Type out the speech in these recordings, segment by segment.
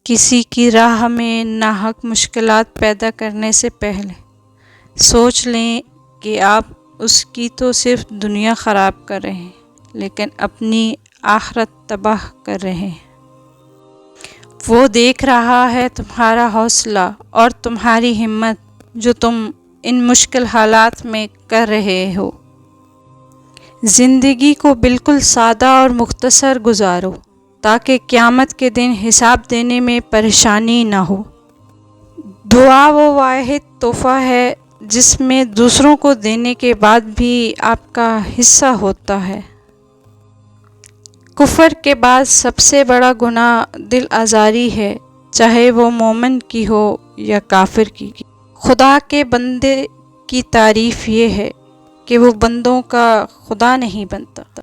کسی کی راہ میں ناحق مشکلات پیدا کرنے سے پہلے سوچ لیں کہ آپ اس کی تو صرف دنیا خراب کر رہے ہیں لیکن اپنی آخرت تباہ کر رہے ہیں۔ وہ دیکھ رہا ہے تمہارا حوصلہ اور تمہاری ہمت جو تم ان مشکل حالات میں کر رہے ہو۔ زندگی کو بالکل سادہ اور مختصر گزارو تاکہ قیامت کے دن حساب دینے میں پریشانی نہ ہو۔ دعا وہ واحد تحفہ ہے جس میں دوسروں کو دینے کے بعد بھی آپ کا حصہ ہوتا ہے۔ کفر کے بعد سب سے بڑا گناہ دل آزاری ہے، چاہے وہ مومن کی ہو یا کافر کی۔ خدا کے بندے کی تعریف یہ ہے کہ وہ بندوں کا خدا نہیں بنتا۔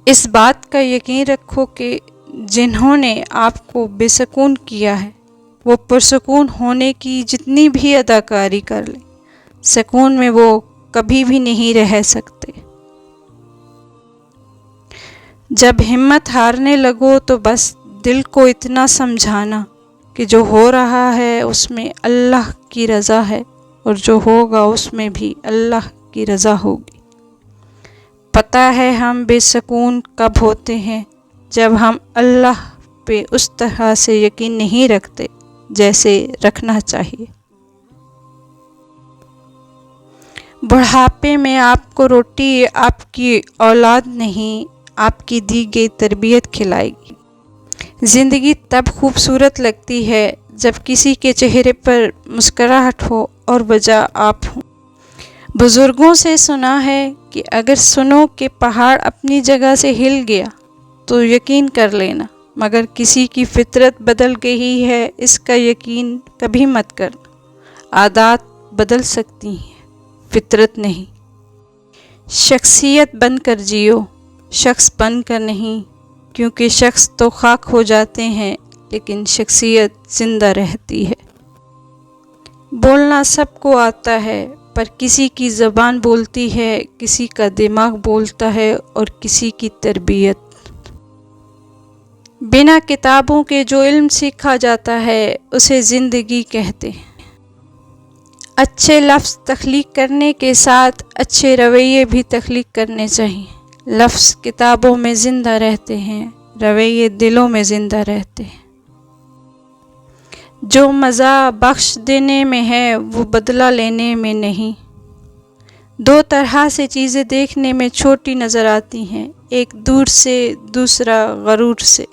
اس بات کا یقین رکھو کہ جنہوں نے آپ کو بے سکون کیا ہے وہ پرسکون ہونے کی جتنی بھی اداکاری کر لیں، سکون میں وہ کبھی بھی نہیں رہ سکتے۔ جب ہمت ہارنے لگو تو بس دل کو اتنا سمجھانا کہ جو ہو رہا ہے اس میں اللہ کی رضا ہے اور جو ہوگا اس میں بھی اللہ کی رضا ہوگی۔ پتہ ہے ہم بے سکون کب ہوتے ہیں؟ جب ہم اللہ پہ اس طرح سے یقین نہیں رکھتے جیسے رکھنا چاہیے۔ بڑھاپے میں آپ کو روٹی آپ کی اولاد نہیں، آپ کی دی گئی تربیت کھلائے گی۔ زندگی تب خوبصورت لگتی ہے جب کسی کے چہرے پر مسکراہٹ ہو اور وجہ آپ ہوں۔ بزرگوں سے سنا ہے کہ اگر سنو کہ پہاڑ اپنی جگہ سے ہل گیا تو یقین کر لینا، مگر کسی کی فطرت بدل گئی ہے اس کا یقین کبھی مت کرنا۔ عادات بدل سکتی ہیں، فطرت نہیں۔ شخصیت بن کر جیو، شخص بن کر نہیں، کیونکہ شخص تو خاک ہو جاتے ہیں لیکن شخصیت زندہ رہتی ہے۔ بولنا سب کو آتا ہے پر کسی کی زبان بولتی ہے، کسی کا دماغ بولتا ہے اور کسی کی تربیت۔ بنا کتابوں کے جو علم سیکھا جاتا ہے اسے زندگی کہتے ہیں۔ اچھے لفظ تخلیق کرنے کے ساتھ اچھے رویے بھی تخلیق کرنے چاہیے۔ لفظ کتابوں میں زندہ رہتے ہیں، رویے دلوں میں زندہ رہتے ہیں۔ جو مزہ بخش دینے میں ہے وہ بدلہ لینے میں نہیں۔ دو طرح سے چیزیں دیکھنے میں چھوٹی نظر آتی ہیں، ایک دور سے، دوسرا غرور سے۔